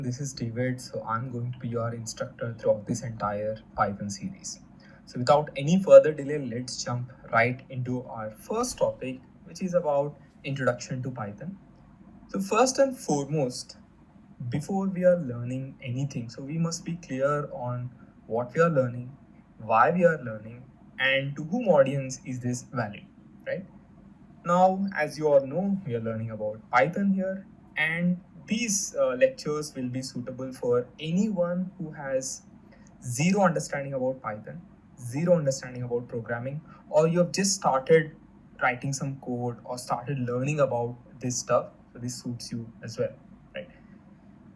This is David, so I'm going to be your instructor throughout this entire Python series. So without any further delay, let's jump right into our first topic, which is about introduction to Python. So first and foremost, before we are learning anything, so we must be clear on what we are learning, why we are learning, and to whom audience is this valid, right? Now, as you all know, we are learning about Python here, and these lectures will be suitable for anyone who has zero understanding about Python, zero understanding about programming, or you have just started writing some code or started learning about this stuff. So this suits you as well, right?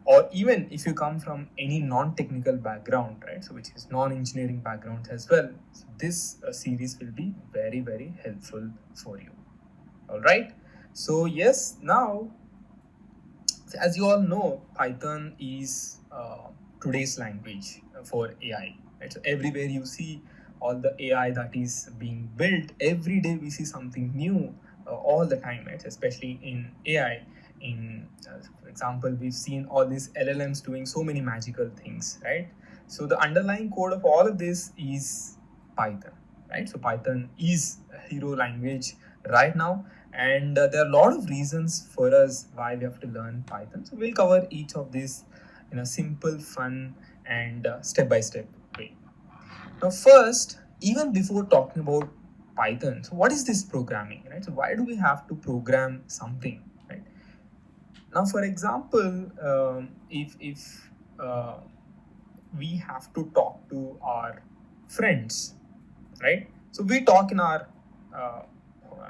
Or even if you come from any non-technical background, right? So which is non-engineering background as well. So this series will be very, very helpful for you. All right. So yes, now as you all know, Python is today's language for AI. Right? So everywhere you see all the AI that is being built, every day we see something new all the time, right? Especially in AI. For example, we've seen all these LLMs doing so many magical things, right? So the underlying code of all of this is Python, right? So Python is a hero language right now, and there are a lot of reasons for us why we have to learn Python. So we'll cover each of these in a simple, fun, and step-by-step way. Now, first, even before talking about Python, so what is this programming, right? So why do we have to program something, right? Now, for example, if uh, we have to talk to our friends, right? So we talk in our uh,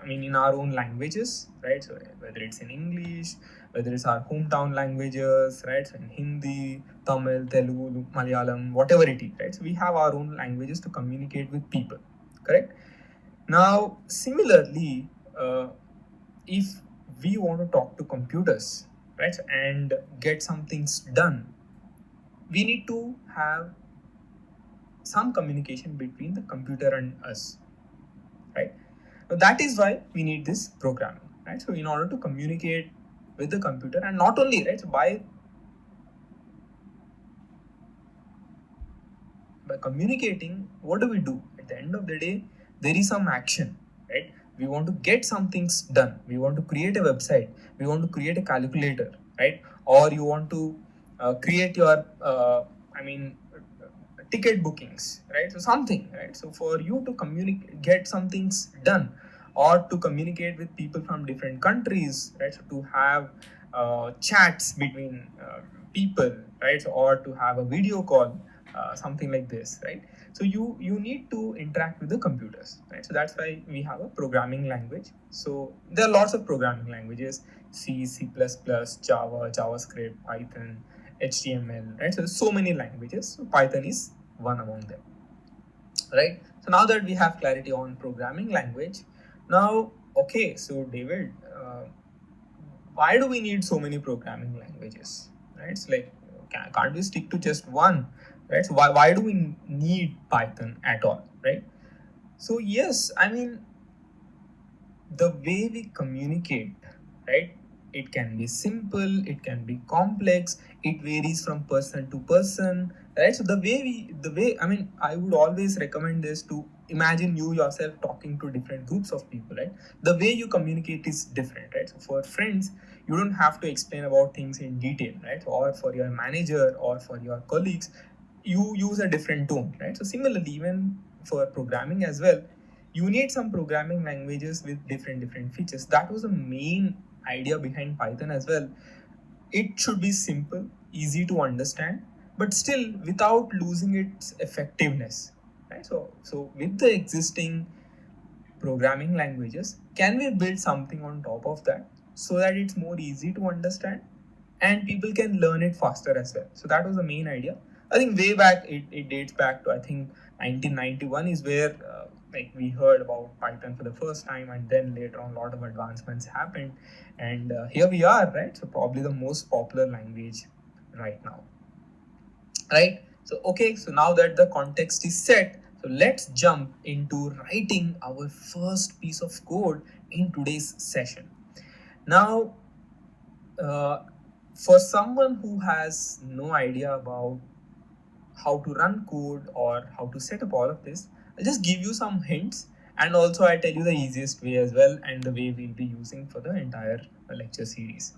in our own languages, right? So whether it's in English, whether it's our hometown languages, right? So in Hindi, Tamil, Telugu, Malayalam, whatever it is, right? So we have our own languages to communicate with people, correct? Now similarly, if we want to talk to computers, right, and get some things done, we need to have some communication between the computer and us, right? So that is why we need this programming, right? So in order to communicate with the computer, and not only, right, so by communicating, what do we do? At the end of the day, there is some action, right? We want to get some things done. We want to create a website. We want to create a calculator, right? Or you want to create your, ticket bookings, right? So something, right? So for you to communicate, get some things done, or to communicate with people from different countries, right? So to have chats between people, right? So, or to have a video call, something like this, right? So you need to interact with the computers, right? So that's why we have a programming language. So there are lots of programming languages: C, C++, Java, JavaScript, Python, HTML, right? So many languages. So Python is one among them, right? So now that we have clarity on programming language, now okay, so David, why do we need so many programming languages, right? It's like, can't we stick to just one, right? So why do we need Python at all, right? So yes, I mean, the way we communicate, right? It can be simple, it can be complex, it varies from person to person, right? So I would always recommend this to imagine you yourself talking to different groups of people, right? The way you communicate is different, right? So for friends, you don't have to explain about things in detail, right? Or for your manager or for your colleagues, you use a different tone, right? So similarly, even for programming as well, you need some programming languages with different features. That was the main idea behind Python as well. It should be simple, easy to understand, but still without losing its effectiveness, right? So with the existing programming languages, can we build something on top of that so that it's more easy to understand and people can learn it faster as well? So that was the main idea. I think way back, it dates back to, I think, 1991 is where like we heard about Python for the first time, and then later on a lot of advancements happened, and here we are, right? So probably the most popular language right now, right? So okay, so now that the context is set, so let's jump into writing our first piece of code in today's session. Now, uh, For someone who has no idea about how to run code or how to set up all of this, I'll just give you some hints, and also I'll tell you the easiest way as well, and the way we'll be using for the entire lecture series.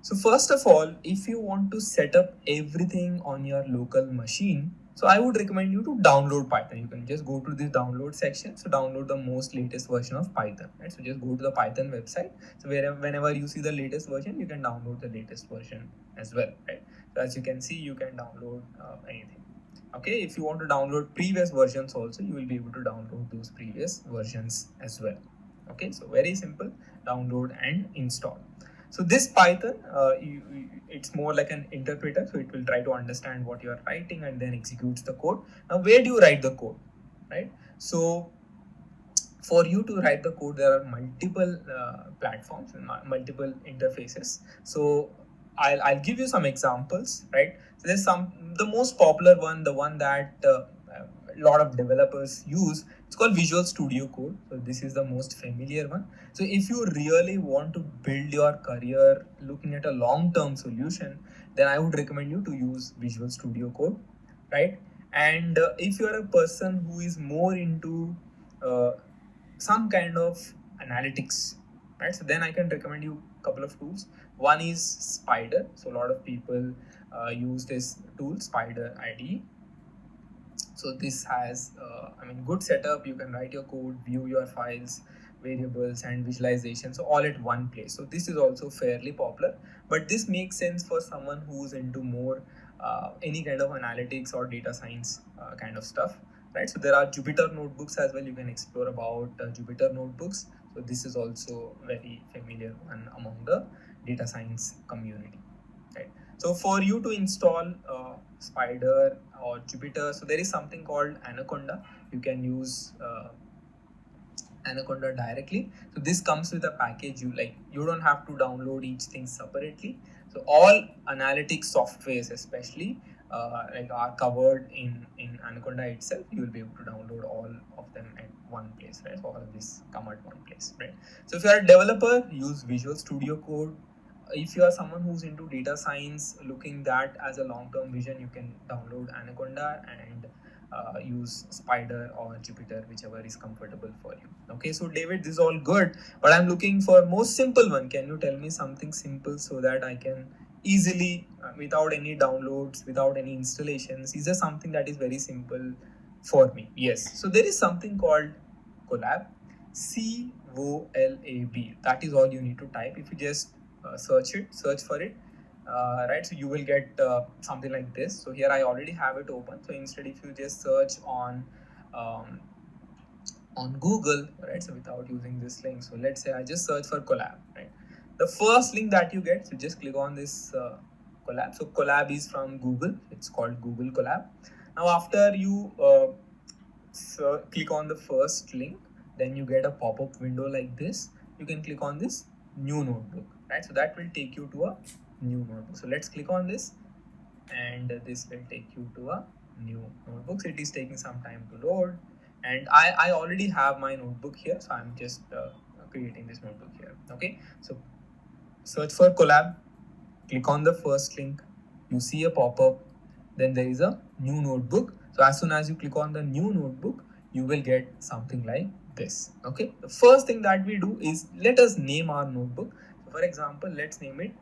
So first of all, if you want to set up everything on your local machine, so I would recommend you to download Python. You can just go to this download section. So download the most latest version of Python, right? So just go to the Python website. So whenever you see the latest version, you can download the latest version as well, right? So as you can see, you can download anything. Okay, if you want to download previous versions also, you will be able to download those previous versions as well. Okay, so very simple, download and install. So this Python, it's more like an interpreter, so it will try to understand what you are writing and then executes the code. Now, where do you write the code, right? So for you to write the code, there are multiple platforms and multiple interfaces. So I'll give you some examples, right? So there's the most popular one, the one that a lot of developers use. It's called Visual Studio Code. So this is the most familiar one. So if you really want to build your career looking at a long-term solution, then I would recommend you to use Visual Studio Code, right? And if you're a person who is more into some kind of analytics, right? So then I can recommend you a couple of tools. One is Spider. So a lot of people use this tool, Spider IDE. So this has good setup. You can write your code, view your files, variables and visualization, so all at one place. So this is also fairly popular, but this makes sense for someone who's into more any kind of analytics or data science kind of stuff, right? So there are Jupyter notebooks as well. You can explore about Jupyter notebooks. So this is also very familiar one among the data science community, right? So for you to install Spider or Jupyter, so there is something called Anaconda. You can use Anaconda directly. So this comes with a package. You don't have to download each thing separately. So all analytics softwares especially are covered in Anaconda itself. You will be able to download all of them at one place, right? So all of this come at one place, right? So if you are a developer, use Visual Studio Code. If you are someone who's into data science, looking that as a long-term vision, you can download Anaconda and use Spider or Jupyter, whichever is comfortable for you. Okay, so David, this is all good, but I'm looking for most simple one. Can you tell me something simple so that I can easily, without any downloads, without any installations, is there something that is very simple for me? Yes, so there is something called Colab, COLAB. That is all you need to type. If you just search for it, right? So you will get something like this. So here I already have it open. So instead, if you just search um, on Google, right? So without using this link, so let's say I just search for Collab, right? The first link that you get, so just click on this Collab. So Collab is from Google. It's called Google Collab. Now after you click on the first link, then you get a pop-up window like this. You can click on this new notebook, right? So that will take you to a new notebook. So let's click on this, and this will take you to a new notebook. So it is taking some time to load, and I already have my notebook here, so I'm just creating this notebook here. Okay, so search for Collab, click on the first link, you see a pop-up, then there is a new notebook. So as soon as you click on the new notebook, you will get something like this. Okay, the first thing that we do is let us name our notebook. So for example, let's name it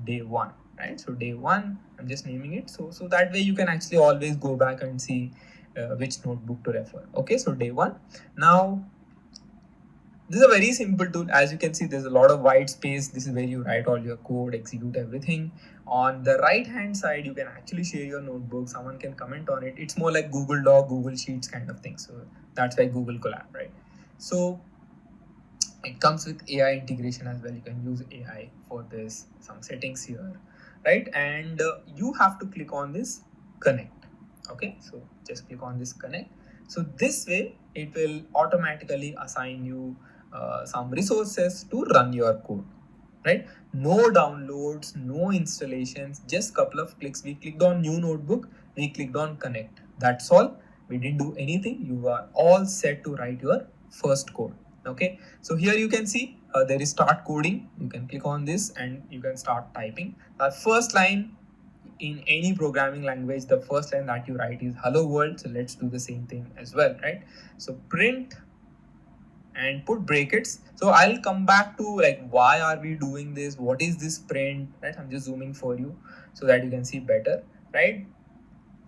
Day-01, right? So Day-01, I'm just naming it, so that way you can actually always go back and see which notebook to refer. Okay, so Day-01. Now this is a very simple tool. As you can see, there's a lot of white space. This is where you write all your code, execute everything. On the right hand side, you can actually share your notebook. Someone can comment on it. It's more like Google Doc, Google Sheets kind of thing. So that's why Google Collab, right? So it comes with AI integration as well. You can use AI for this, some settings here, right? And you have to click on this connect. Okay, so just click on this connect. So this way it will automatically assign you some resources to run your code, right? No downloads, no installations, just couple of clicks. We clicked on new notebook, we clicked on connect. That's all. We didn't do anything. You are all set to write your first code. Okay, so here you can see there is start coding. You can click on this and you can start typing. The first line in any programming language, the first line that you write is hello world. So let's do the same thing as well, right? So print and put brackets. So I'll come back to like why are we doing this, what is this print, right? I'm just zooming for you so that you can see better, right?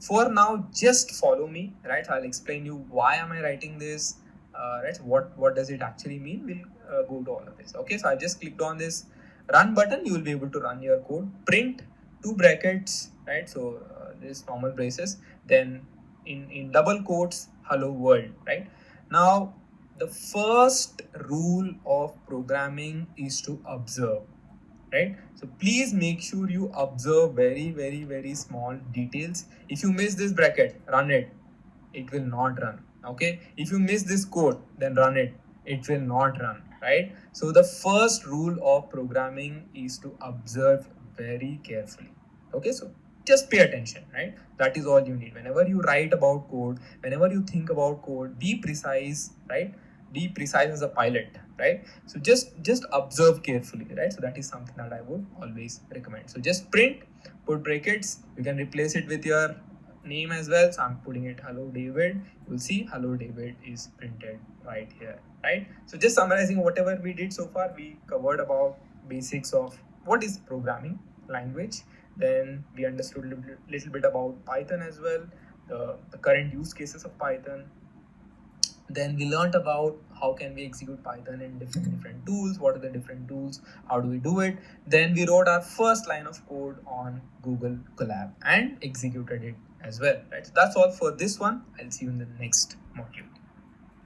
For now, just follow me, right? I'll explain you why am I writing this, right? What does it actually mean? We'll go to all of this. Okay, so I just clicked on this run button. You will be able to run your code. Print two brackets, right? So this normal braces, then in double quotes hello world, right? Now the first rule of programming is to observe, right? So please make sure you observe very small details. If you miss this bracket, run it, it will not run. Okay, if you miss this code, then run it, it will not run, right? So the first rule of programming is to observe very carefully. Okay, so just pay attention, right? That is all you need. Whenever you write about code, whenever you think about code, be precise, right? Be precise as a pilot, right? So just observe carefully, right? So that is something that I would always recommend. So just print, put brackets. You can replace it with your name as well. So I'm putting it hello David. You'll see hello David is printed right here, right? So just summarizing whatever we did so far, we covered about basics of what is programming language. Then we understood a little bit about Python as well, the current use cases of Python. Then we learned about how can we execute Python in different tools, what are the different tools, how do we do it. Then we wrote our first line of code on Google Colab and executed it as well, right? So that's all for this one. I'll see you in the next module.